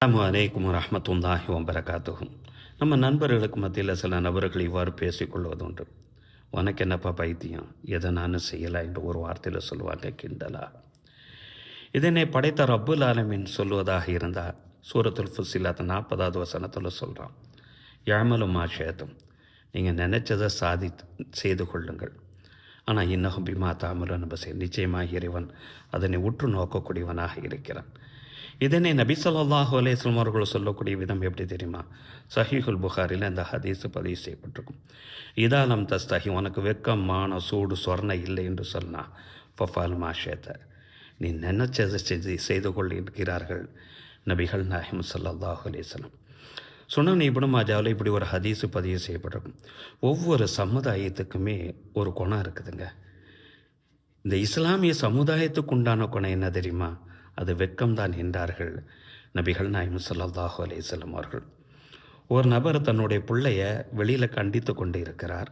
அஸ்ஸலாமு அலைக்கும் வரஹ்மத்துல்லாஹி வபரகாத்துஹும். நம்ம நண்பர்களுக்கு மத்தியில் சில நபர்கள் இவ்வாறு பேசிக்கொள்வதுண்டு. உனக்கு என்னப்பா பைத்தியம், எதை நானும் செய்யலை என்று ஒரு வார்த்தையில் சொல்லுவாங்க கிண்டலா. இதனை படைத்த ரப்புல் ஆலமீன் சொல்வதாக இருந்தால் சூரத்துல் ஃபுஸ்ஸிலாத் 40வது வசனத்தில் சொல்கிறான், யஅமலு மா ஷிஅதும், நீங்கள் நினைச்சதை செய்து கொள்ளுங்கள். ஆனால் இன்னஹு பிமா தஅமலூன பஸீர், நிச்சயமாக இறைவன் அதனை உற்று நோக்கக்கூடியவனாக இருக்கிறான். இதனை நபி ஸல்லல்லாஹு அலைஹி வஸல்லம் அவர்கள் சொல்லக்கூடிய விதம் எப்படி தெரியுமா? சஹீஹுல் புகாரில் இந்த ஹதீஸ் பதிவு செய்யப்பட்டிருக்கும். இதாலம் தஸ்தஹி, உனக்கு வெக்கம் மான சூடு சொர்ண இல்லை என்று சொன்னா ஃபஃபால் மாஷேத்த, நீ நினைச்சதை செய்து கொள் என்கிறார்கள் நபிகள் நாயகம் ஸல்லல்லாஹு அலைஹி வஸல்லம். சுனன் இப்னு மாஜாவில் இப்படி ஒரு ஹதீஸ் பதிவு செய்யப்பட்டிருக்கும். ஒவ்வொரு சமுதாயத்துக்குமே ஒரு குணம் இருக்குதுங்க. இந்த இஸ்லாமிய சமுதாயத்துக்கு உண்டான குணம் என்ன தெரியுமா? அது வெக்கம்தான் என்றார்கள் நபிகள் நாயகம் ஸல்லல்லாஹு அலைஹி வஸல்லம் அவர்கள். ஒரு நபர் தன்னுடைய பிள்ளைய வெளியில் கண்டித்து கொண்டு இருக்கிறார்.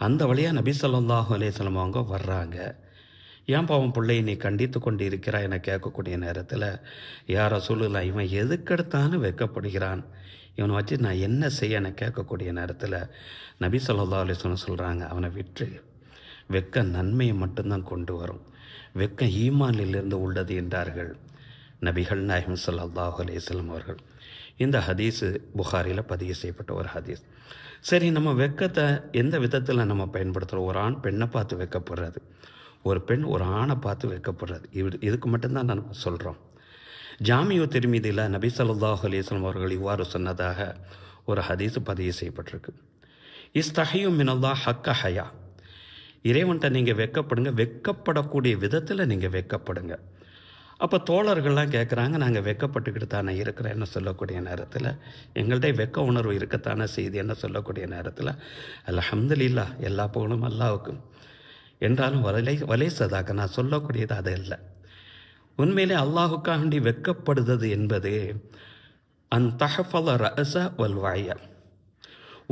அந்த வழியாக நபி ஸல்லல்லாஹு அலைஹி வஸல்லம் அவங்க வர்றாங்க. ஏன் பாவம் பிள்ளையை நீ கண்டித்து கொண்டு இருக்கிறாய் என கேட்கக்கூடிய நேரத்தில், யா ரசூலுல்லாஹ், இவன் எதுக்கெடுத்தாலும் வெக்கப்படுகிறான், இவனை வச்சு நான் என்ன செய்ய என கேட்கக்கூடிய நேரத்தில் நபி ஸல்லல்லாஹு அலைஹி வஸல்லம் சொல்கிறாங்க, அவனை விட்டு, வெக்க நன்மையை மட்டும்தான் கொண்டு வரும், வெக்கம் ஈமானிலிருந்து உள்ளது என்றார்கள் நபிகள் நாயகம் ஸல்லல்லாஹு அலைஹி வஸல்லம் அவர்கள். இந்த ஹதீஸு புகாரியில் பதிவு செய்யப்பட்ட ஒரு ஹதீஸ். சரி, நம்ம வெக்கத்தை எந்த விதத்தில் நம்ம பயன்படுத்துகிறோம்? ஒரு ஆண் பெண்ணை பார்த்து வெக்கப்படுறது, ஒரு பெண் ஒரு ஆணை பார்த்து வெக்கப்படுறது, இதுக்கு மட்டும்தான் நம்ம சொல்கிறோம். ஜாமியு திர்மிதியில் நபி ஸல்லல்லாஹு அலைஹி வஸல்லம் அவர்கள் இவ்வாறு சொன்னதாக ஒரு ஹதீஸ் பதிவு செய்யப்பட்டிருக்கு. இஸ்தஹியு மினல்லாஹ் ஹக்க ஹயா, இறைவன்கிட்ட நீங்கள் வெக்கப்படுங்க, வெக்கப்படக்கூடிய விதத்தில் நீங்கள் வெக்கப்படுங்க. அப்போ தோழர்கள்லாம் கேட்குறாங்க, நாங்கள் வெக்கப்பட்டுக்கிட்டு தானே இருக்கிறேன்னு சொல்லக்கூடிய நேரத்தில், எங்கள்கிட்ட வெக்க உணர்வு இருக்கத்தானே செய்தி என்ன சொல்லக்கூடிய நேரத்தில், அல்ஹம்துலில்லாஹ், எல்லா புகழும் அல்லாஹ்வுக்கு என்றாலும் வலை சதாக்க நான் சொல்லக்கூடியது அது இல்லை. உண்மையிலே அல்லாஹுக்காண்டி வெக்கப்படுவது என்பது அன் தஹஃபல ரஅஸ வல் வய,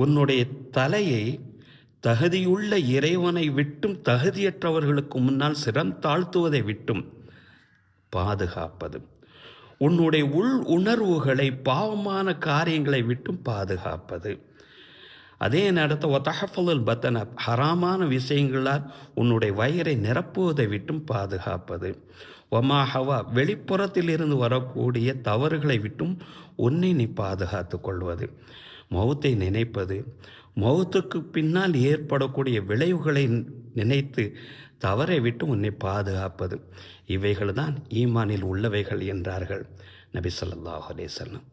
உன்னுடைய தலையை தகுதியுள்ள இறைவனை விட்டும் தகுதியற்றவர்களுக்கு முன்னால் சிறந்தாழ்த்துவதை விட்டும் பாதுகாப்பது, உன்னுடைய உள் உணர்வுகளை பாவமான காரியங்களை விட்டும் பாதுகாப்பது. அதே நேரத்தில் ஒத்தஹஃபலுல் பத்தன, ஹராமான விஷயங்களால் உன்னுடைய வயிறை நிரப்புவதை விட்டும் பாதுகாப்பது. ஒமா ஹவா, வெளிப்புறத்தில் இருந்து வரக்கூடிய தவறுகளை விட்டும் உன்னை நீ பாதுகாத்து கொள்வது. மௌத்தை நினைப்பது, மௌத்துக்கு பின்னால் ஏற்படக்கூடிய விளைவுகளை நினைத்து தவறை விட்டு உன்னை பாதுகாப்பது, இவைகள் தான் ஈமானில் உள்ளவைகள் என்றார்கள் நபி ஸல்லல்லாஹு அலைஹி வஸல்லம்.